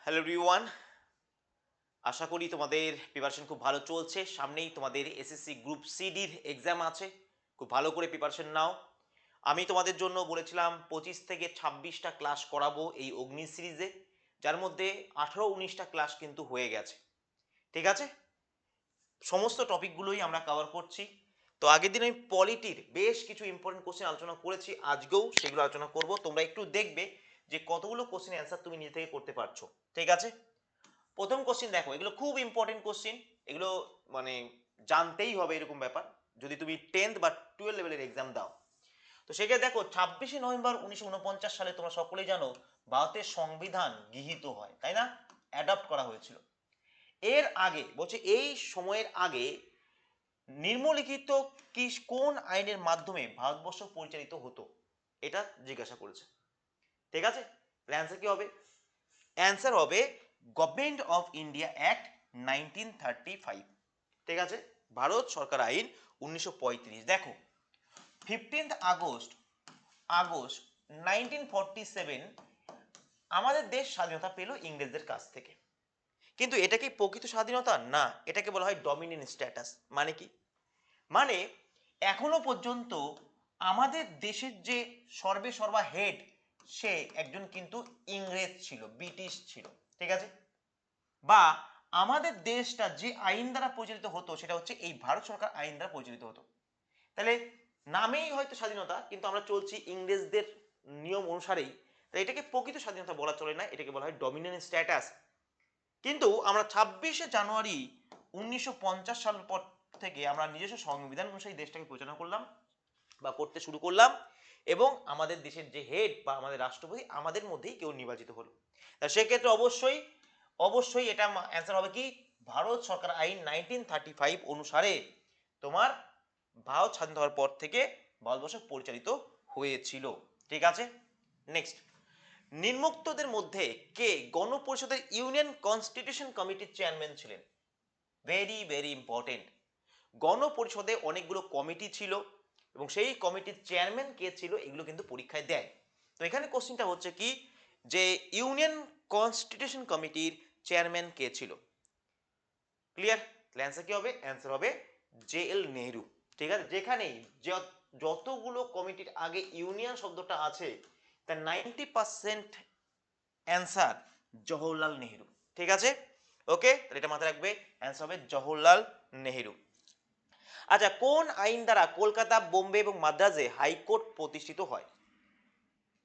Hello everyone, আশা করি তোমাদের preparation খুব ভালো চলছে। সামনেই তোমাদের এসএসসি গ্রুপ সিডির এক্সাম আছে। খুব ভালো করে প্রিপারেশন নাও। আমি তোমাদের জন্য বলেছিলাম 25 থেকে 26টা ক্লাস করাবো এই অগ্নি সিরিজে, যার মধ্যে 18-19টা ক্লাস কিন্তু হয়ে গেছে। ঠিক আছে, সমস্ত টপিকগুলোই আমরা কভার করছি। তো আগের দিন আমি পলিটির বেশ কিছু ইম্পর্টেন্ট কোশ্চেন আলোচনা করেছি, আজকেও সেগুলো আলোচনা করব। তোমরা একটু দেখবে যে কতগুলো কোশ্চেন অ্যান্সার তুমি নিজে থেকে করতে পারছো। ঠিক আছে, প্রথম কোশ্চিন দেখো, এগুলো খুব ইম্পর্টেন্ট কোশ্চিন। এগুলো মানে জানতেই হবে এরকম ব্যাপার যদি তুমি 10th বা 12 লেভেলের এক্সাম দাও। তো সেখানে দেখো, 26শে নভেম্বর 1949 সালে তোমরা সকলেই জানো ভারতের সংবিধান গৃহীত হয়, তাই না? অ্যাডপ্ট করা হয়েছিল। এর আগে বলছে এই সময়ের আগে নিম্নলিখিত কি কোন আইনের মাধ্যমে ভারতবর্ষ পরিচালিত হতো, এটা জিজ্ঞাসা করেছে। ঠিক আছে, অ্যান্সার কি হবে? অ্যান্সার হবে গভর্নমেন্ট অফ ইন্ডিয়া অ্যাক্ট 1935। ঠিক আছে, ভারত সরকার আইন 1935। দেখো, 15 আগস্ট আগস্ট 1947 আমাদের দেশ স্বাধীনতা পেল ইংরেজদের কাছ থেকে। কিন্তু এটা কি প্রকৃত স্বাধীনতা? না, এটাকে বলা হয় ডমিনিয়ন স্ট্যাটাস। মানে কি? মানে এখনো পর্যন্ত আমাদের দেশের যে সর্বে সর্বা হেড, সে একজন কিন্তু ইংরেজ ছিল, ব্রিটিশ ছিল। ঠিক আছে, বা আমাদের দেশটা যে আইন দ্বারা পরিচালিত হতো সেটা হচ্ছে এই ভারত সরকার আইন দ্বারা পরিচালিত হতো। তাহলে নামেই হয়তো স্বাধীনতা, কিন্তু আমরা চলছি ইংরেজদের নিয়ম অনুসারেই। তাই এটাকে প্রকৃত স্বাধীনতা বলা চলে না, এটাকে বলা হয় ডমিনিয়ন স্ট্যাটাস। কিন্তু আমরা 26শে জানুয়ারি 1950 সাল পর থেকে আমরা নিজস্ব সংবিধান অনুযায়ী দেশটাকে পরিচালনা করলাম বা করতে শুরু করলাম, এবং আমাদের দেশের যে হেড বা আমাদের রাষ্ট্রপতি আমাদের মধ্যেই কেউ নির্বাচিত হলো। তা সেক্ষেত্রে অবশ্যই অবশ্যই এটা অ্যান্সার হবে কি, ভারত সরকার আইন 1935 অনুসারে তোমার ভারত স্বাধীন হওয়ার পর থেকে ভারতবর্ষ পরিচালিত হয়েছিল। ঠিক আছে, নেক্সট, নিম্নোক্তদের মধ্যে কে গণপরিষদের ইউনিয়ন কনস্টিটিউশন কমিটির চেয়ারম্যান ছিলেন? Very very important. গণপরিষদে অনেকগুলো কমিটি ছিল এবং সেই কমিটির চেয়ারম্যান কে ছিল এগুলো কিন্তু পরীক্ষায় দেয়। তো এখানে কোশ্চেনটা হচ্ছে কি, যে ইউনিয়ন কনস্টিটিউশন কমিটির চেয়ারম্যান কে ছিল? ক্লিয়ার? অ্যান্সার কি হবে? অ্যান্সার হবে জে এল নেহরু। ঠিক আছে, যেখানেই যতগুলো কমিটির আগে ইউনিয়ন শব্দটা আছে তার 90% অ্যান্সার জওহরলাল নেহরু। ঠিক আছে, ওকে, তাহলে এটা মাথায় রাখবে, অ্যান্সার হবে জওহরলাল নেহরু। আচ্ছা, কোন আইন দ্বারা কলকাতা, বোম্বে এবং মাদ্রাজে হাইকোর্ট প্রতিষ্ঠিত হয়?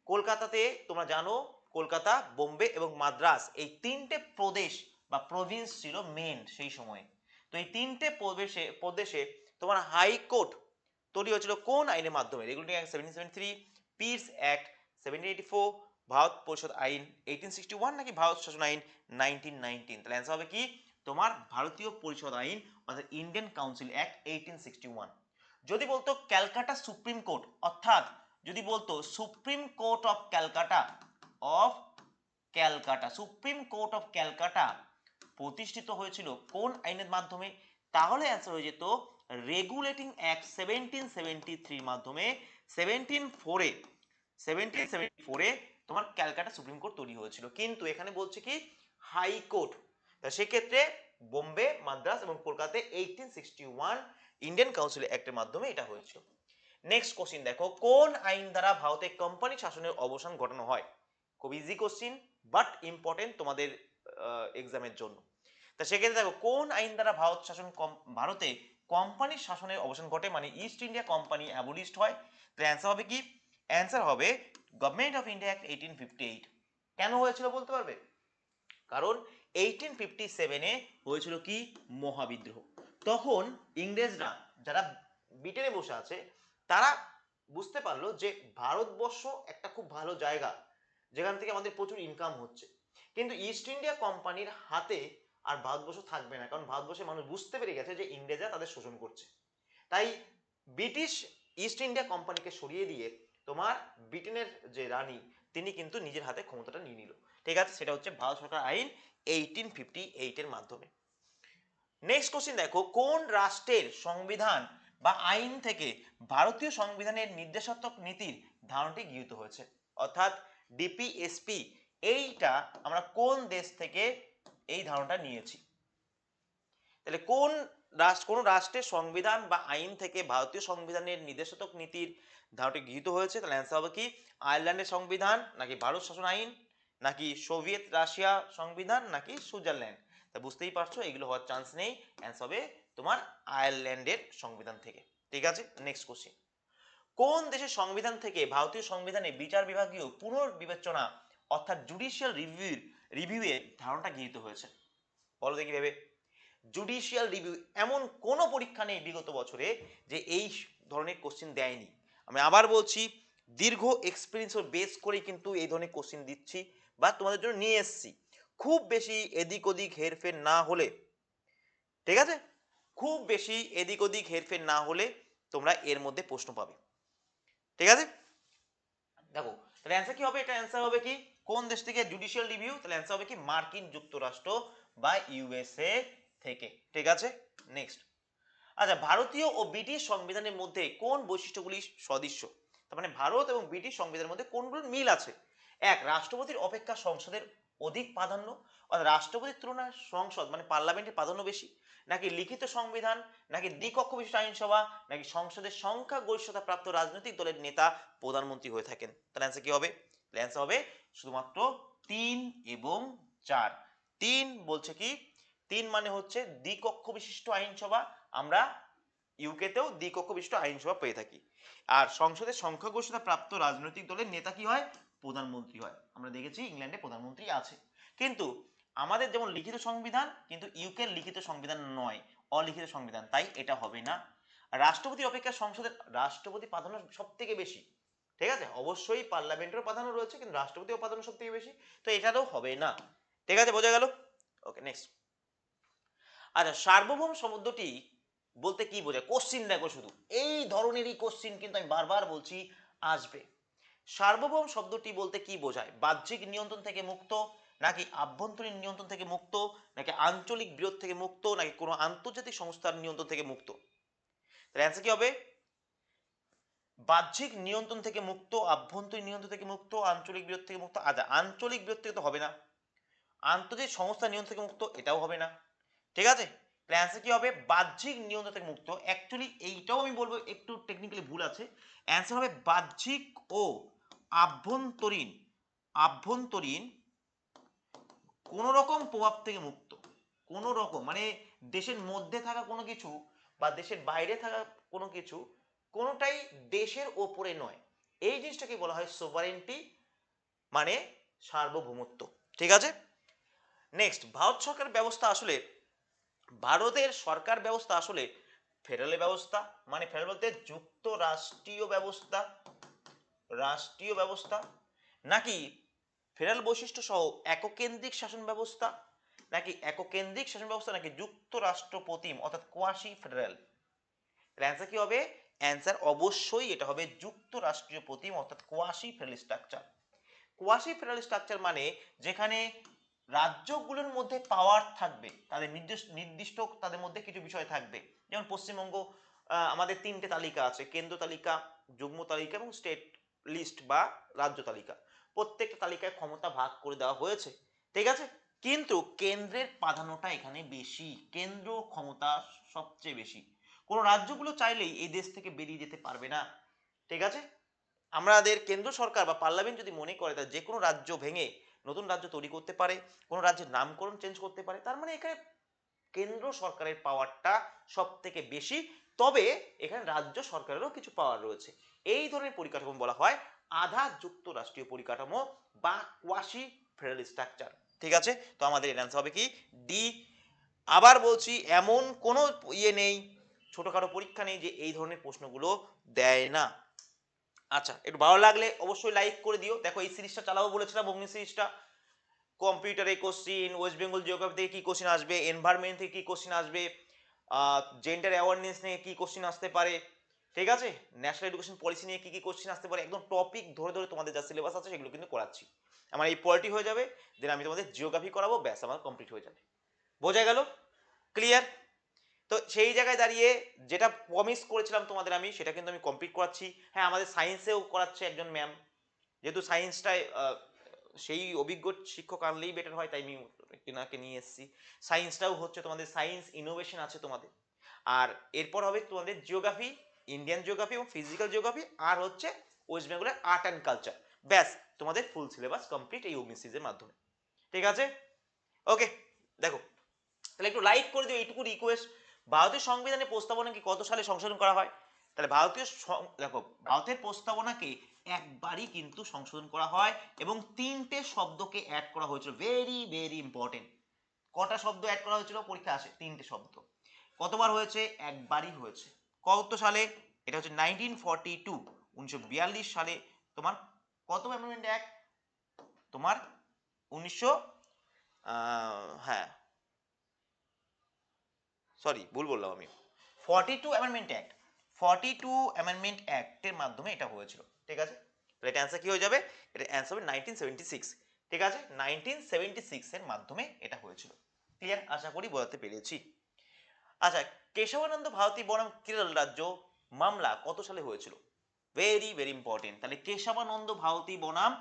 কলকাতাতে তোমরা জানো কলকাতা, বোম্বে এবং মাদ্রাজ এই তিনটে প্রদেশ বা প্রভিন্স ছিল মেন সেই সময়ে। তো এই তিনটে প্রদেশে তোমার হাইকোর্ট তৈরি হয়েছিল কোন আইনের মাধ্যমে? Regulating act 1773, piece act 1784, Bharat পরিষদ আইন 1861, নাকি ভারত শাসন আইন 1919? তাহলে অ্যান্সার হবে কি, তোমার ভারতীয় পরিষদ আইন অর্থাৎ ইন্ডিয়ান কাউন্সিল অ্যাক্ট 1861। যদি বলতো ক্যালকাটা সুপ্রিম কোর্ট, অর্থাৎ যদি বলতো supreme court of Calcutta, of Calcutta, supreme court of Calcutta প্রতিষ্ঠিত হয়েছিল কোন আইনের মাধ্যমে? তাহলে অ্যান্সার হয়ে যেত রেগুলেটিং অ্যাক্ট 1773 মাধ্যমে। 1774 তোমার ক্যালকাটা সুপ্রিম কোর্ট তৈরি হয়েছিল। কিন্তু এখানে বলছে কি হাইকোর্ট, তা সেক্ষেত্রে বোম্বে, মাদ্রাজ এবং কলকাতায় 1861 ইন্ডিয়ান কাউন্সিল অ্যাক্টের মাধ্যমে এটা হয়েছিল। নেক্সট কোশ্চিন দেখো, কোন আইন দ্বারা ভারতে কোম্পানি শাসনের অবসান ঘটানো হয়? খুব ইজি কোশ্চিন, বাট ইম্পর্টেন্ট তোমাদের এক্সামের জন্য। তা সেক্ষেত্রে দেখো, কোন আইন দ্বারা ভারতে কোম্পানির শাসনের অবসান ঘটে, মানে ইস্ট ইন্ডিয়া কোম্পানি অ্যাবলিশড হয়? তাহলে অ্যান্সার হবে কি? অ্যান্সার হবে গভর্নমেন্ট অফ ইন্ডিয়া অ্যাক্ট 1858। কেন হয়েছিল বলতে পারবে? কারণ 1857-এ হয়েছিল কি মহাবিদ্রোহ। তখন ইংরেজরা, যারা ব্রিটেনে বসে আছে, তারা বুঝতে পারলো যে ভারতবর্ষ একটা খুব ভালো জায়গা যেখান থেকে আমাদের প্রচুর ইনকাম হচ্ছে, কিন্তু ইস্ট ইন্ডিয়া কোম্পানির হাতে আর ভারতবর্ষ থাকবে না, কারণ ভারতবর্ষের মানুষ বুঝতে পেরে গেছে যে ইংরেজরা তাদের শোষণ করছে। তাই ব্রিটিশ ইস্ট ইন্ডিয়া কোম্পানিকে সরিয়ে দিয়ে তোমার ব্রিটেনের যে রানী, তিনি কিন্তু নিজের হাতে ক্ষমতাটা নিয়ে নিল। ঠিক আছে, সেটা হচ্ছে ভারত সরকার আইন 1858-এর মাধ্যমে। নেক্সট কোশ্চেন দেখো, কোন রাষ্ট্রের সংবিধান বা আইন থেকে ভারতীয় সংবিধানের নির্দেশাত্মক নীতির ধারণাটি গৃহীত হয়েছে? অর্থাৎ ডিপিএসপি এইটা আমরা কোন দেশ থেকে এই ধারণাটা নিয়েছি? তাহলে কোন রাষ্ট্রের সংবিধান বা আইন থেকে ভারতীয় সংবিধানের নির্দেশক নীতির ধারণাটি গৃহীত হয়েছে? তাহলে অ্যান্সার হবে কি আয়ারল্যান্ডের সংবিধান, নাকি ভারত শাসন আইন, নাকি সোভিয়েত রাশিয়া সংবিধান, নাকি সুইজারল্যান্ড? তা বুঝতেই পারছো এগুলো হওয়ার চান্স নেই, অ্যান্সার হবে তোমার আয়ারল্যান্ডের সংবিধান থেকে। ঠিক আছে, নেক্সট কোশ্চেন। কোন দেশের সংবিধান থেকে ভারতীয় সংবিধানে বিচার বিভাগীয় পুনর্বিবেচনা অর্থাৎ জুডিশিয়াল রিভিউয়ের ধারণাটা গৃহীত হয়েছে? বলো দেখি ভেবে। জুডিশিয়াল রিভিউ, এমন কোন পরীক্ষা নেই বিগত বছরে যে এই ধরনের কোশ্চেন দেয়নি। আমি আবার বলছি, দীর্ঘ এক্সপিরিয়েন্স বেস করে কিন্তু এই ধরনের কোশ্চেন দিচ্ছি বা তোমাদের জন্য নিয়ে এসেছি। খুব বেশি এদিক ওদিক হেরফের না হলে, ঠিক আছে, খুব বেশি এদিক ওদিক হেরফের না হলে তোমরা এর মধ্যে প্রশ্ন পাবে। ঠিক আছে, দেখো তাহলে অ্যান্সার কি হবে? এটা অ্যান্সার হবে কি কোন দেশ থেকে জুডিশিয়াল রিভিউ? তাহলে অ্যান্সার হবে কি মার্কিন যুক্তরাষ্ট্র বা ইউএসএ থেকে। ঠিক আছে, নেক্সট। আচ্ছা, ভারতীয় ও ব্রিটিশ সংবিধানের মধ্যে কোন বৈশিষ্ট্যগুলি সদৃশ্য? তার মানে ভারত এবং ব্রিটিশ সংবিধানের মধ্যে কোনগুলোর মিল আছে? এক, রাষ্ট্রপতির অপেক্ষা সংসদের অধিক প্রাধান্য, অর্থাৎ রাষ্ট্রপতির তুলনায় সংসদ মানে পার্লামেন্টের প্রাধান্য বেশি, নাকি লিখিত সংবিধান, নাকি দ্বিকক্ষ বিশিষ্ট আইনসভা, নাকি সংসদের সংখ্যাগরিষ্ঠতা প্রাপ্ত রাজনৈতিক দলের নেতা প্রধানমন্ত্রী হয়ে থাকেন? তাহলে অ্যান্সার কি হবে? অ্যান্সার হবে শুধুমাত্র 3 এবং 4। 3 বলছে কি, 3 মানে হচ্ছে দ্বিকক্ষ বিশিষ্ট আইনসভা, আমরা ইউকেতেও দ্বিকক্ষ বিশিষ্ট আইনসভা পেয়ে থাকি। আর সংসদের সংখ্যাগরিষ্ঠতা প্রাপ্ত রাজনৈতিক দলের নেতা কি হয়? প্রধানমন্ত্রী হয়। আমরা দেখেছি ইংল্যান্ডে প্রধানমন্ত্রী আছে। কিন্তু আমাদের যেমন লিখিত সংবিধান, কিন্তু ইউকের লিখিত সংবিধান নয়, অলিখিত সংবিধান, তাই এটা হবে না। রাষ্ট্রপতির অপেক্ষা সংসদের রাষ্ট্রপতি প্রাধান্য সব থেকে বেশি। ঠিক আছে, অবশ্যই পার্লামেন্টেরও প্রাধান্য রয়েছে, কিন্তু রাষ্ট্রপতিও প্রাধান্য সব থেকে বেশি, তো এটাও হবে না। ঠিক আছে, বোঝা গেল? ওকে, নেক্সট। আচ্ছা, সার্বভৌম শব্দটি বলতে কি বোঝায়? কোশ্চিন দেখো, শুধু এই ধরনেরই কোশ্চিন কিন্তু আমি বারবার বলছি আসবে। সার্বভৌম শব্দটি বলতে কি বোঝায়? বাহ্যিক নিয়ন্ত্রণ থেকে মুক্ত, নাকি আভ্যন্তরীণ নিয়ন্ত্রণ থেকে মুক্ত, নাকি আঞ্চলিক বিরোধ থেকে মুক্ত, নাকি কোনো আন্তর্জাতিক সংস্থার নিয়ন্ত্রণ থেকে মুক্ত? তাহলে অ্যান্সার কি হবে? বাহ্যিক নিয়ন্ত্রণ থেকে মুক্ত, আভ্যন্তরীণ নিয়ন্ত্রণ থেকে মুক্ত, আঞ্চলিক বিরোধ থেকে মুক্ত। আচ্ছা, আঞ্চলিক বিরোধ থেকে তো হবে না। আন্তর্জাতিক সংস্থা নিয়ন্ত্রণ থেকে মুক্ত, এটাও হবে না। ঠিক আছে, অ্যান্সার কি হবে? বাহ্যিক নিয়ন্ত্রণ থেকে মুক্ত। অ্যাকচুয়ালি এইটাও আমি বলবো একটু টেকনিক্যালি ভুল আছে। অ্যান্সার হবে বাহ্যিক ও আভ্যন্তরীণ আভ্যন্তরীণ কোন রকম প্রভাব থেকে মুক্ত। কোন রকম মানে দেশের মধ্যে থাকা কোনো কিছু বা দেশের বাইরে থাকা কোনো কিছু, কোনোটাই দেশের ওপরে নয়। এই জিনিসটাকে বলা হয় সোভারেন্টি, মানে সার্বভৌমত্ব। ঠিক আছে, নেক্সট। ভারতের সরকার ব্যবস্থা আসলে ফেডারেল ব্যবস্থা, মানে ফেডারেল বলতে যুক্তরাষ্ট্রীয় ব্যবস্থা, রাষ্ট্রীয় ব্যবস্থা, নাকি ফেডারেল বৈশিষ্ট্য সহ এককেন্দ্রিক শাসন ব্যবস্থা, নাকি এককেন্দ্রিক শাসন ব্যবস্থা, নাকি যুক্তরাষ্ট্র প্রতিম অর্থাৎ কোয়াসি ফেডারেল? অ্যান্সার কি হবে? অ্যান্সার অবশ্যই এটা হবে যুক্তরাষ্ট্রীয় প্রতিম অর্থাৎ quasi federal structure. Quasi federal structure মানে যেখানে রাজ্যগুলোর মধ্যে পাওয়ার থাকবে, তাদের নির্দিষ্ট তাদের মধ্যে কিছু বিষয় থাকবে। যেমন পশ্চিমবঙ্গ, আমাদের 3টে তালিকা আছে, কেন্দ্র তালিকা, যুগ্ম তালিকা এবং স্টেট লিস্ট বা রাজ্য তালিকা। প্রত্যেকটা তালিকায় ক্ষমতা ভাগ করে দেওয়া হয়েছে। ঠিক আছে, কিন্তু কেন্দ্রের প্রাধান্যটা এখানে বেশি, কেন্দ্র ক্ষমতা সবচেয়ে বেশি। কোন রাজ্যগুলো চাইলেই এই দেশ থেকে বেরিয়ে যেতে পারবে না। ঠিক আছে, আমাদের কেন্দ্র সরকার বা পার্লামেন্ট যদি মনে করে তা যে কোনো রাজ্য ভেঙে নতুন রাজ্য তৈরি করতে পারে, কোনো রাজ্যের নামকরণ চেঞ্জ করতে পারে। তার মানে এখানে কেন্দ্র সরকারের পাওয়ারটা সব থেকে বেশি, তবে এখানে রাজ্য সরকারেরও কিছু পাওয়ার রয়েছে। এই ধরনের পরিকাঠামো বলা হয় আধা যুক্তরাষ্ট্রীয় পরিকাঠামো বা কোয়াসি ফেডারেল স্ট্রাকচার। ঠিক আছে, তো আমাদের এর অ্যান্সার হবে কি ডি। আবার বলছি, এমন কোনো নেই, ছোটখাটো পরীক্ষা নেই যে এই ধরনের প্রশ্নগুলো দেয় না। আচ্ছা, একটু ভালো লাগলে অবশ্যই লাইক করে দিও। দেখো এই সিরিজটা চালাবো বলেছিলাম, অগ্নি সিরিজটা। কম্পিউটারে কোশ্চিন, ওয়েস্ট বেঙ্গল জিওগ্রাফি থেকে কি কোশ্চিন আসবে, এনভায়রনমেন্ট থেকে কি কোশ্চিন আসবে, জেন্ডার অ্যাওয়ারনেস নিয়ে কি কোশ্চিন আসতে পারে, ঠিক আছে, ন্যাশনাল এডুকেশন পলিসি নিয়ে কি কি কোশ্চিন আসতে পারে, একদম টপিক ধরে ধরে তোমাদের যা সিলেবাস আছে সেগুলো কিন্তু করাচ্ছি। আমার এই পলিটি হয়ে যাবে, দেন আমি তোমাদের জিওগ্রাফি করাবো, ব্যাস আমার কমপ্লিট হয়ে যাবে। বোঝা গেল? ক্লিয়ার? তো সেই জায়গায় দাঁড়িয়ে যেটা প্রমিস করেছিলাম তোমাদের আমি, সেটা কিন্তু আমি কমপ্লিট করাচ্ছি। হ্যাঁ, আমাদের সায়েন্সেও করাচ্ছে একজন ম্যাম, যেহেতু সায়েন্সটায় সেই অভিজ্ঞ শিক্ষক আনলেই বেটার হয়, তাই আমি এনাকে নিয়ে এসেছি। সায়েন্সটাও হচ্ছে তোমাদের, সায়েন্স ইনোভেশন আছে তোমাদের। আর এরপর হবে তোমাদের জিওগ্রাফি, ইন্ডিয়ান জিওগ্রাফি এবং ফিজিক্যাল জিওগ্রাফি, আর হচ্ছে ওয়েস্ট বেঙ্গলের আর্ট অ্যান্ড কালচার। ব্যাস, তোমাদের ফুল সিলেবাস কমপ্লিট এই অগ্নিসিজের মাধ্যমে। ঠিক আছে, ওকে। দেখো, তাহলে একটু লাইক করে দিও, এইটুকু রিকোয়েস্ট। ভারতীয় সংবিধানের প্রস্তাবনাকে কত সালে সংশোধন করা হয়? তাহলে দেখো, ভারতের প্রস্তাবনাকে একবারই কিন্তু সংশোধন করা হয় এবং 3টে শব্দকে অ্যাড করা হয়েছিল। Very very important. কটা শব্দ অ্যাড করা হয়েছিল পরীক্ষা আসে? 3টে শব্দ। কতবার হয়েছে? একবারই হয়েছে। কত সালে? এটা হচ্ছে 1942, 1942 সালে। তোমার কত অ্যামেন্ডমেন্ট অ্যাক্ট? তোমার 1900, হ্যাঁ সরি ভুল বললাম আমি, 42 অ্যামেন্ডমেন্ট অ্যাক্ট, 42 অ্যামেন্ডমেন্ট অ্যাক্টের মাধ্যমে এটা হয়েছিল। ঠিক আছে, তাহলে এটা অ্যান্সার কি হয়ে যাবে? এটা অ্যান্সার হবে 1976। ঠিক আছে, 1976 এর মাধ্যমে এটা হয়েছিল। ক্লিয়ার? আশা করি বোঝাতে পেরেছি। আচ্ছা, কেশবানন্দ ভারতী বনাম কেরল রাজ্য মামলা কত সালে হয়েছিল? Very very important. তাহলে কেশবানন্দ ভারতী বনাম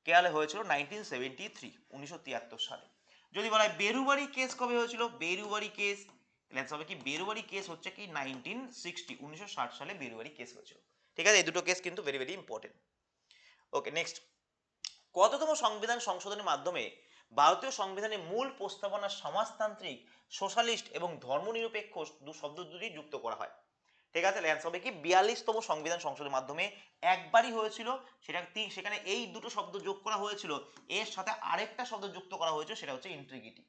কেরলে হয়েছিল 1973, 1973 সালে। যদি বলা হয় বেরুবাড়ি কেস কবে হয়েছিল? বেরুবাড়ি কেস, অ্যান্সার হবে কি? বেরুবাড়ি কেস হচ্ছে কি 1960, 1960 সালে বেরুবাড়ি কেস হয়েছিল। ঠিক আছে, এই দুটো কেস কিন্তু ভেরি ভেরি ইম্পর্টেন্ট। ওকে, নেক্সট। কততম সংবিধান সংশোধনের মাধ্যমে ভারতীয় সংবিধানের মূল প্রস্তাবনা সমাজতান্ত্রিক, সোশ্যালিস্ট এবং ধর্মনিরপেক্ষ শব্দ দুটি যুক্ত করা হয়? ঠিক আছে, অ্যান্সার হবে কি? 42তম সংবিধান সংশোধনের মাধ্যমে একবারই হয়েছিল। সেখানে এই দুটো শব্দ যোগ করা হয়েছিল, এর সাথে আরেকটা শব্দ যুক্ত করা হয়েছিল, সেটা হচ্ছে ইন্টিগ্রিটি।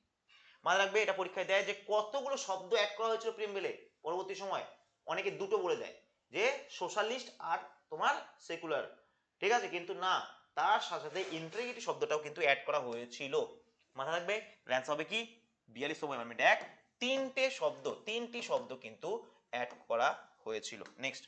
মনে রাখবে, এটা পরীক্ষায় দেয় যে কতগুলো শব্দ অ্যাড করা হয়েছিল প্রিমবেলে পরবর্তী সময়। অনেকে দুটো বলে দেয় যে সোশ্যালিস্ট আর তোমার সেকুলার। ঠিক আছে, কিন্তু না, তার সাথে সাথে ইন্টিগ্রিটি শব্দটাও কিন্তু অ্যাড করা হয়েছিল। মাথা রাখবে, অ্যান্সার হবে কি? 42তম অ্যামেন্ডমেন্ট অ্যাক্ট, তিনটি শব্দ কিন্তু অ্যাড করা হয়েছিল। নেক্সট।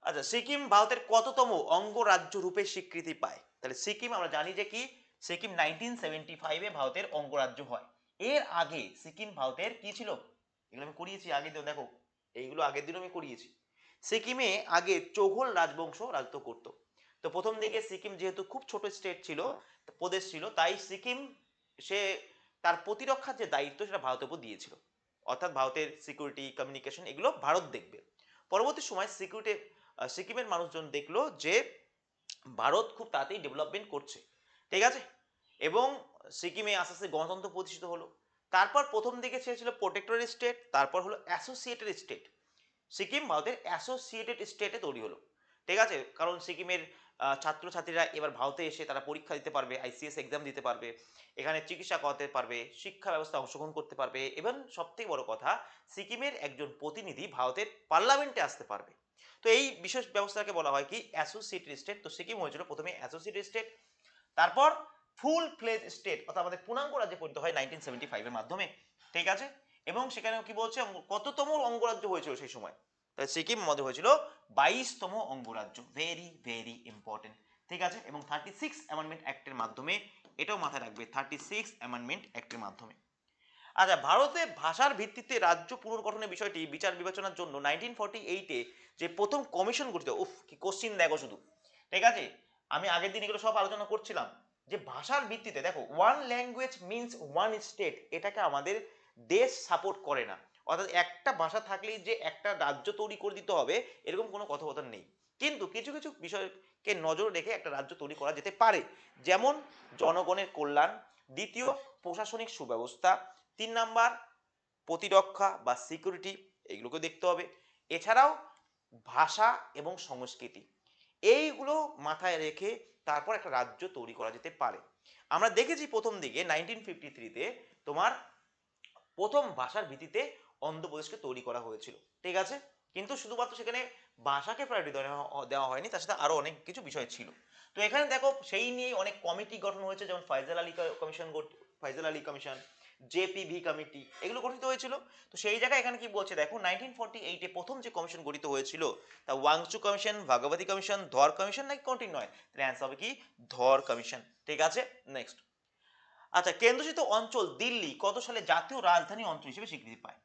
আচ্ছা, সিকিম ভারতের কততম অঙ্গরাজ্য রূপে স্বীকৃতি পায়? তাহলে সিকিম আমরা জানি যে কি, সিকিম 1975-এ ভারতের অঙ্গরাজ্য হয়। এর আগে সিকিম ভারতের কি ছিল? এগুলো আমি করিয়েছি আগের দিন, দেখো এইগুলো আগের দিন আমি করিয়েছি। সিকিমে আগে চৌঘল রাজবংশ রাজত্ব করত। তো প্রথম দিকে সিকিম যেহেতু খুব ছোট স্টেট ছিল, প্রদেশ ছিল, তাই সিকিম সে তার প্রতিরক্ষার যে দায়িত্ব সেটা ভারতের উপর দিয়েছিল। অর্থাৎ ভারতের সিকিউরিটি, কমিউনিকেশন এগুলো ভারত দেখবে। পরবর্তী সময় সিকিমের মানুষজন দেখলো যে ভারত খুব তাড়াতাড়ি ডেভেলপমেন্ট করছে। ঠিক আছে, এবং সিকিমে আস্তে আস্তে গণতন্ত্র প্রতিষ্ঠিত হলো। তারপর প্রথম দিকে ছিল প্রোটেক্টরেট স্টেট, তারপর হলো অ্যাসোসিয়েটেড স্টেট। সিকিম ভারতের অ্যাসোসিয়েটেড স্টেটে তৈরি হলো। ঠিক আছে, কারণ সিকিমের ছাত্রছাত্রীরা এবার ভারতে এসে তারা পরীক্ষা দিতে পারবে, আইসিএস এক্সাম দিতে পারবে, এখানে চিকিৎসা করাতে পারবে, শিক্ষা ব্যবস্থা অংশগ্রহণ করতে পারবে, এবং সবথেকে বড় কথা, সিকিমের একজন প্রতিনিধি ভারতের পার্লামেন্টে আসতে পারবে। তো এই বিশেষ ব্যবস্থাকে বলা হয় কি? Associated state. তো সিকিম হয়েছিল প্রথমে অ্যাসোসিয়েটেড স্টেট, তারপর ফুল ফ্লেজ স্টেট অর্থাৎ আমাদের পূর্ণাঙ্গ রাজ্যে পরিণত হয় 1975-এর মাধ্যমে। ঠিক আছে, এবং সেখানেও কি বলছে, কততম অঙ্গরাজ্য হয়েছিল সেই সময়? তাহলে সিকিম মধ্যে হয়েছিল 22তম অঙ্গরাজ্য। Very very important. ঠিক আছে, এবং 36 অ্যামেন্ডমেন্ট অ্যাক্টের মাধ্যমে, এটাও মাথায় রাখবে, 36 অ্যামেন্ডমেন্ট অ্যাক্টের মাধ্যমে। আচ্ছা, ভারতে ভাষার ভিত্তিতে রাজ্য পুনর্গঠনের বিষয়টি বিচার বিবেচনার জন্য 1948-এ যে প্রথম কমিশন গঠিত, উফ কি কোশ্চিন দেখো শুধু। ঠিক আছে, আমি আগের দিন এগুলো সব আলোচনা করছিলাম যে ভাষার ভিত্তিতে, দেখো, one language means one state, এটাকে আমাদের দেশ সাপোর্ট করে না। অর্থাৎ একটা ভাষা থাকলেই যে একটা রাজ্য তৈরি করে দিতে হবে, এরকম কোনো কথাবার্তা নেই। কিন্তু কিছু কিছু বিষয়কে নজর রেখে একটা রাজ্য তৈরি করা যেতে পারে। যেমন জনগণের কল্যাণ, দ্বিতীয় প্রশাসনিক সুব্যবস্থা, 3 নাম্বার প্রতিরক্ষা বা সিকিউরিটি, এইগুলোকে দেখতে হবে। এছাড়াও ভাষা এবং সংস্কৃতি, এইগুলো মাথায় রেখে তারপর একটা রাজ্য তৈরি করা যেতে পারে। আমরা দেখেছি প্রথম দিকে 1953-তে তোমার প্রথম ভাষার ভিত্তিতে অন্ধ্রপ্রদেশকে তৈরি করা হয়েছিল। ঠিক আছে, কিন্তু শুধুমাত্র সেখানে ভাষাকে প্রায়োরিটি দেওয়া হয়নি, তার সাথে আরো অনেক কিছু বিষয় ছিল। তো এখানে দেখো, সেই নিয়ে অনেক কমিটি গঠন হয়েছে, যেমন ফয়জাল আলী কমিশন, জেপিভি কমিটি, এগুলো গঠিত হয়েছিল। তো সেই জায়গায় এখানে কি বলছে দেখো, 1948-এ প্রথম যে কমিশন গঠিত হয়েছিল, তা ওয়াংচু কমিশন, ভাগবতী কমিশন, ধর কমিশন নাকি কন্টিনিউ নয়? তাহলে অ্যান্সার হবে কি? ধর কমিশন। ঠিক আছে, নেক্সট। আচ্ছা, কেন্দ্রশাসিত অঞ্চল দিল্লি কত সালে জাতীয় রাজধানী অঞ্চল হিসেবে স্বীকৃতি পায়?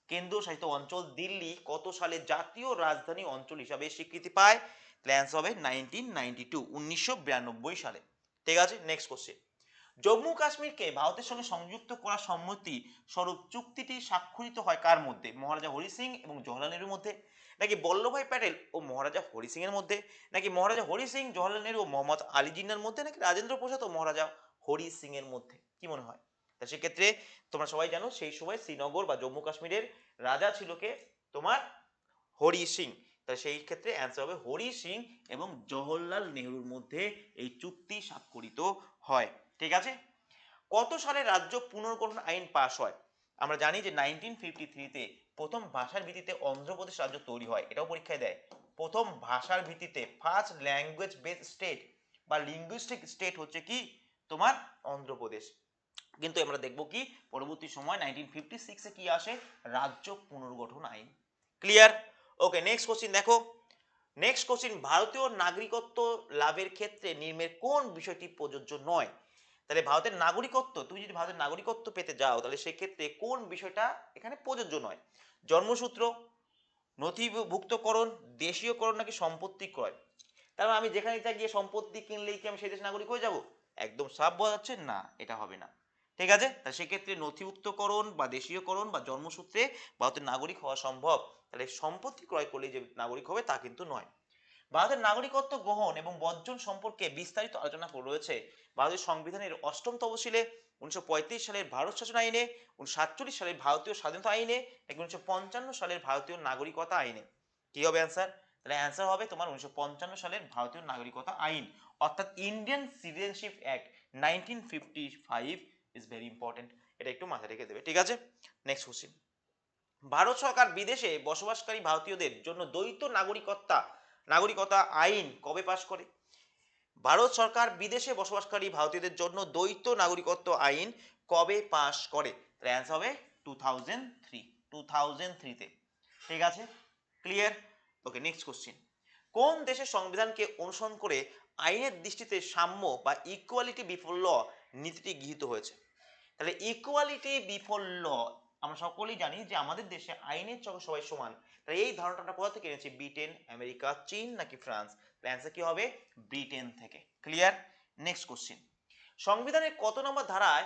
কেন্দ্রশাসিত অঞ্চল দিল্লি কত সালে জাতীয় রাজধানী অঞ্চল হিসাবে স্বীকৃতি পায়? তাহলে অ্যান্সার হবে 1992 সালে। ঠিক আছে, নেক্সট কোশ্চেন। জম্মু কাশ্মীরকে ভারতের সঙ্গে সংযুক্ত করার সম্মতি স্বরূপ চুক্তিটি স্বাক্ষরিত হয় কার মধ্যে? মহারাজা হরি সিং এবং জওহরলাল নেহরুর মধ্যে, নাকি বল্লভভাই প্যাটেল ও মহারাজা হরি সিং এর মধ্যে, নাকি মহারাজা হরি সিং, জওহরলাল নেহরু ও মোহাম্মদ আলী জিন্নার মধ্যে, নাকি রাজেন্দ্র প্রসাদ ও মহারাজা হরি সিং এর মধ্যে? কি মনে হয়? তা সেক্ষেত্রে তোমরা সবাই জানো সেই সময় শ্রীনগর বা জম্মু কাশ্মীরের রাজা ছিল কে? তোমার হরি সিং। তাহলে সেই ক্ষেত্রে অ্যান্সার হবে হরি সিং এবং জওহরলাল নেহরুর মধ্যে এই চুক্তি স্বাক্ষরিত হয়। ঠিক আছে, কত সালে রাজ্য পুনর্গঠন আইন পাশ হয়? আমরা জানি যে 1953-তে প্রথম ভাষার ভিত্তিতে অন্ধ্রপ্রদেশ রাজ্য তৈরি হয়, এটাও পরীক্ষায় দেয়। প্রথম ভাষার ভিত্তিতে ফার্স্ট ল্যাঙ্গুয়েজ বেস স্টেট বা লিঙ্গুইস্টিক স্টেট হচ্ছে কি তোমার অন্ধ্রপ্রদেশ। কিন্তু আমরা দেখব কি পরবর্তী সময় 1956-এ কি আসে? রাজ্য পুনর্গঠন আইন। ক্লিয়ার? ওকে, নেক্সট কোশ্চিন দেখো। নেক্সট কোশ্চিন, ভারতীয় নাগরিকত্ব লাভের ক্ষেত্রে নিম্নের কোন বিষয়টি প্রযোজ্য নয়? তাহলে ভারতের নাগরিকত্ব, তুমি যদি ভারতের নাগরিকত্ব পেতে যাও তাহলে সেক্ষেত্রে কোন বিষয়টা এখানে প্রযোজ্য নয়? জন্মসূত্র, নথিভুক্তকরণ, দেশীয়করণ, নাকি সম্পত্তি ক্রয়? তার মানে আমি যেখানে গিয়ে সম্পত্তি কিনলেই কি আমি সেই দেশের নাগরিক হয়ে যাব? একদম সাফ বোঝা যাচ্ছে না, এটা হবে না। ঠিক আছে, তা সেক্ষেত্রে নথিভুক্তকরণ বা দেশীয়করণ বা জন্মসূত্রে ভারতের নাগরিক হওয়া সম্ভব, তাহলে সম্পত্তি ক্রয় করলে যে নাগরিক হবে তা কিন্তু নয়। ভারতের নাগরিকত্ব গ্রহণ এবং বর্জন সম্পর্কে বিস্তারিত আলোচনা রয়েছে ভারতীয় সংবিধানের 8ম তফসিলে, 1935 সালের ভারত শাসন আইনে, 1947 সালের ভারতীয় স্বাধীনতা আইনে, 1955 সালের ভারতীয় নাগরিকতা আইনে। কি হবে অ্যান্সার? তাহলে অ্যান্সার হবে তোমার 1955 সালের ভারতীয় নাগরিকতা আইন, অর্থাৎ Indian citizenship act 1955 is very important, এটা একটু মাথায় রেখে দেবে। ঠিক আছে, নেক্সট কোশ্চেন। ভারত সরকার বিদেশে বসবাসকারী ভারতীয়দের জন্য দ্বৈত নাগরিকতা আইন কবে পাশ করে? ভারত সরকার বিদেশে বসবাসকারী ভারতীয়দের জন্য দ্বৈত নাগরিকত্ব আইন কবে পাশ করে? তাহলে অ্যান্সার হবে 2003-তে। ঠিক আছে, ক্লিয়ার? ওকে, নেক্সট কোশ্চেন। কোন দেশের সংবিধানকে অনুসরণ করে আইনের দৃষ্টিতে সাম্য বা ইকুয়ালিটি বিফোর ল নীতিটি গৃহীত হয়েছে? তাহলে ইকুয়ালিটি বিফোর ল, আমরা সকলেই জানি যে আমাদের দেশে আইনের চোখে সবাই সমান। তাহলে এই ধারণাটা কোথা থেকে এনেছি? ব্রিটেন, আমেরিকা, চীন, নাকি ফ্রান্স? অ্যান্সার কি হবে? ব্রিটেন থেকে। ক্লিয়ার? Next question. সংবিধানের কত নম্বর ধারায়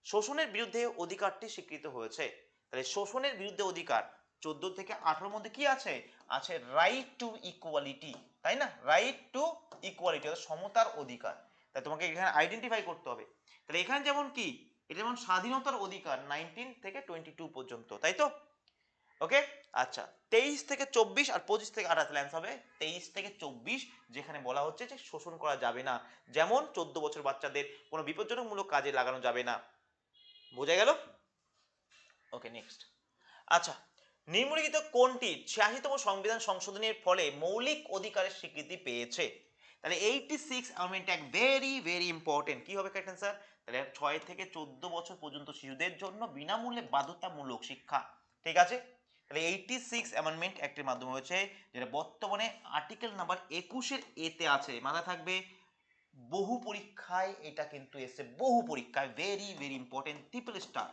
শোষণের বিরুদ্ধে অধিকারটি স্বীকৃত হয়েছে? তাহলে শোষণের বিরুদ্ধে অধিকার 14 থেকে 18 মধ্যে কি আছে? আছে রাইট টু ইকুয়ালিটি, তাই না? রাইট টু ইকুয়ালিটি অর্থাৎ সমতার অধিকার। তাই তোমাকে এখানে আইডেন্টিফাই করতে হবে। তাহলে এখানে যেমন কি, এটা যেমন স্বাধীনতার অধিকার 19 থেকে 22 পর্যন্ত, তাই তো? ওকে, আচ্ছা, 23 থেকে 24 আর 25 থেকে 28, তাহলে অ্যান্সার হবে 23 থেকে 24, যেখানে বলা হচ্ছে যে শোষণ করা যাবে না, যেমন 14 বছর বাচ্চাদের কোনো বিপজ্জনকমূলক কাজে লাগানো যাবে না। বোঝা গেল? ওকে, নেক্সট। আচ্ছা, নিম্নলিখিত কোনটি 86তম সংবিধান সংশোধনের ফলে মৌলিক অধিকারের স্বীকৃতি পেয়েছে? তাহলে 86 amendment act very very important. কি হবে কারেক্ট অ্যান্সার? তাহলে 6 থেকে 14 বছর পর্যন্ত শিশুদের জন্য বিনামূল্যে বাধ্যতামূলক শিক্ষা। ঠিক আছে, তাহলে 86 অ্যামেন্ডমেন্ট অ্যাক্টের মাধ্যমে হয়েছে, যেটা বর্তমানে আর্টিকেল নাম্বার 21-এর এতে আছে, মাথায় থাকবে। বহু পরীক্ষায় এটা কিন্তু এসে, বহু পরীক্ষায়, very very important, triple star.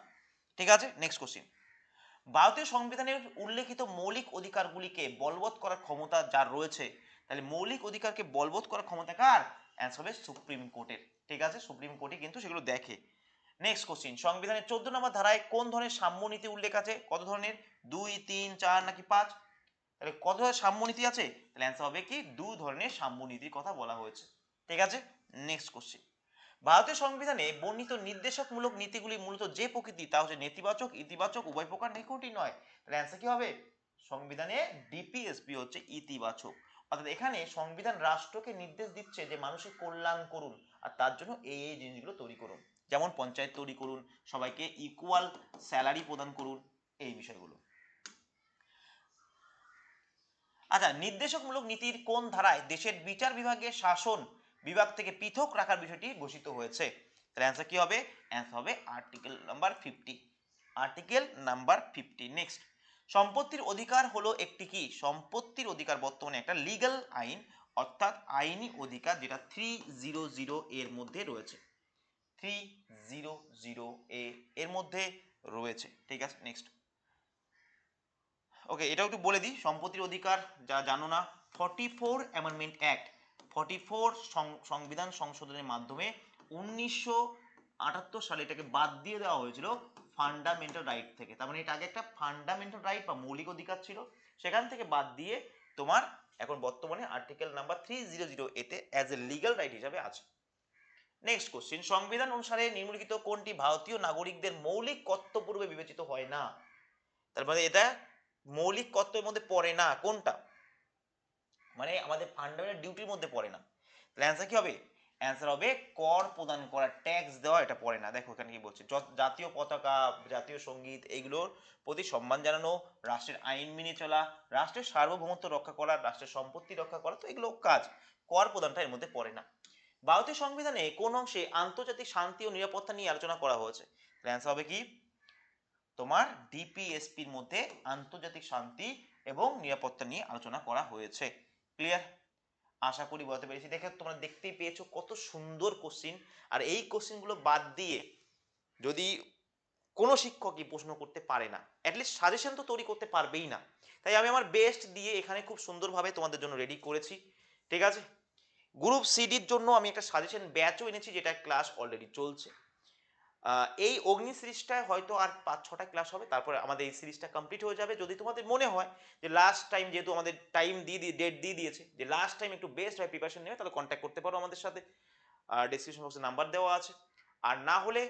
ঠিক আছে, নেক্সট কোশ্চেন। ভারতীয় সংবিধানের উল্লেখিত মৌলিক অধিকারগুলিকে বলবৎ করার ক্ষমতা যার রয়েছে, তাহলে মৌলিক অধিকারকে বলবৎ করার ক্ষমতা কার? অ্যান্সার হবে সুপ্রিম কোর্টের। ঠিক আছে, সুপ্রিম কোর্টই কিন্তু সেগুলো দেখে। নেক্সট কোশ্চিন, সংবিধানের 14 নম্বর ধারায় কোন ধরনের সাম্যনীতি উল্লেখ আছে? কত ধরনের? 2, 3, 4 নাকি 5? তাহলে কত ধরনের সাম্যনীতি আছে? তাহলে অ্যান্সার হবে কি 2 ধরনের সাম্যনীতির কথা বলা হয়েছে। ঠিক আছে, নেক্সট কোশ্চিন। ভারতীয় সংবিধানে বর্ণিত নির্দেশকমূলক নীতিগুলি মূলত যে প্রকৃতি তা হচ্ছে নেতিবাচক, ইতিবাচক, উভয় প্রকার, নাকি কোনটি নয়? তাহলে অ্যান্সার কি হবে? সংবিধানে ডিপিএসপি হচ্ছে ইতিবাচক, অর্থাৎ এখানে সংবিধান রাষ্ট্রকে নির্দেশ দিচ্ছে যে মানুষের কল্যাণ করুন, আর তার জন্য এই এই জিনিসগুলো তৈরি করুন, যেমন পঞ্চায়েত তৈরি করুন, সবাইকে ইকুয়াল স্যালারি প্রদান করুন, এই বিষয়গুলো। আচ্ছা, নির্দেশকমূলক নীতির কোন ধারায় দেশের বিচার বিভাগের শাসন বিভাগ থেকে পৃথক রাখার বিষয়টি ঘোষিত হয়েছে? তাহলে অ্যান্সার কি হবে? অ্যান্সার হবে article number 50। Article number 50। Next, সম্পত্তির অধিকার হলো একটি কি? সম্পত্তির অধিকার বর্তমানে একটা লিগ্যাল আইন, অর্থাৎ আইনি অধিকার, যেটা 300 এর মধ্যে রয়েছে। 300 এর মধ্যে রয়েছে। ঠিক আছে, নেক্সট। ওকে, এটাও একটু বলে দিই, সম্পত্তির অধিকার যা জানো না, 44 অ্যামেন্ডমেন্ট অ্যাক্ট, 44 সংবিধান সংশোধনের মাধ্যমে 1978 সালে এটাকে বাদ দিয়ে দেওয়া হয়েছিল ফান্ডামেন্টাল রাইট থেকে। তার মানে এটা আগে একটা ফান্ডামেন্টাল রাইট বা মৌলিক অধিকার ছিল, সেখান থেকে বাদ দিয়ে তোমার এখন বর্তমানে আর্টিকেল নাম্বার 300 এতে অ্যাজ এ লিগ্যাল রাইট হিসাবে আছে। নেক্সট কোশ্চিন, সংবিধান অনুসারে নিম্নলিখিত কোনটি ভারতীয় নাগরিকদের মৌলিক কর্তব্য রূপে বিবেচিত হয় না? তার মানে এটা মৌলিক কর্তব্যের মধ্যে পড়ে না, কোনটা? মানে আমাদের ফান্ডামেন্টাল ডিউটির মধ্যে পড়ে না। তাহলে অ্যান্সার কি হবে? অ্যান্সার হবে কর প্রদান করা, ট্যাক্স দেওয়া, এটা পড়ে না। দেখো এখানে কি বলছে, জাতীয় পতাকা, জাতীয় সঙ্গীত এগুলোর প্রতি সম্মান জানানো, রাষ্ট্রের আইন মেনে চলা, রাষ্ট্রের সার্বভৌমত্ব রক্ষা করা, রাষ্ট্রের সম্পত্তি রক্ষা করা, তো এগুলো কাজ, কর প্রদানটা এর মধ্যে পড়ে না। ভারতীয় সংবিধানে কোন অংশে আন্তর্জাতিক শান্তি ও নিরাপত্তা নিয়ে আলোচনা করা হয়েছে? অ্যান্সার হবে কি তোমার ডিপিএসপির মধ্যে আন্তর্জাতিক শান্তি এবং নিরাপত্তা নিয়ে আলোচনা করা হয়েছে। ক্লিয়ার? আশা করি বলতে পেরেছি। দেখে তোমরা দেখতেই পেয়েছো কত সুন্দর কোশ্চিন, আর এই কোশ্চিনগুলো বাদ দিয়ে যদি কোনো শিক্ষকই প্রশ্ন করতে পারে না, অ্যাটলিস্ট সাজেশন তো তৈরি করতে পারবেই না। তাই আমি আমার বেস্ট দিয়ে এখানে খুব সুন্দরভাবে তোমাদের জন্য রেডি করেছি। ঠিক আছে, গ্রুপ সিডির জন্য আমি একটা সাজেশন ব্যাচও এনেছি, যেটা ক্লাস অলরেডি চলছে। এই অগ্নি সিরিজটায় হয়তো আর 5-6টা ক্লাস হবে, তারপরে আমাদের এই সিরিজটা কমপ্লিট হয়ে যাবে। যদি তোমাদের মনে হয় যে লাস্ট টাইম, যেহেতু আমাদের টাইম ডেট দিয়ে দিয়েছে, যে লাস্ট টাইম একটু বেস্ট ভাবে প্রিপারেশন নেবে, তাহলে কন্ট্যাক্ট করতে পারো আমাদের সাথে, ডেসক্রিপশন বক্সে নাম্বার দেওয়া আছে। আর না হলে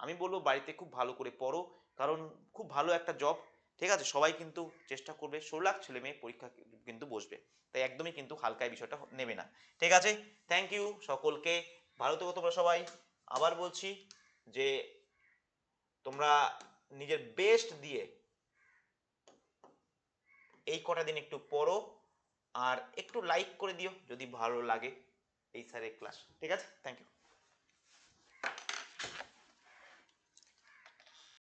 আমি বলবো বাড়িতে খুব ভালো করে পড়ো, কারণ খুব ভালো একটা জব। ঠিক আছে, সবাই কিন্তু চেষ্টা করবে, 16 লাখ ছেলে মেয়ে পরীক্ষা কিন্তু বসবে, তাই একদমই কিন্তু হালকায় বিষয়টা নেবে না। ঠিক আছে, থ্যাংক ইউ সকলকে, ভালো থেকো তোমরা সবাই। আবার বলছি যে তোমরা নিজের বেস্ট দিয়ে এই কটা দিন একটু পড়ো, আর একটু লাইক করে দিও যদি ভালো লাগে এই স্যারের ক্লাস। ঠিক আছে, থ্যাংক ইউ।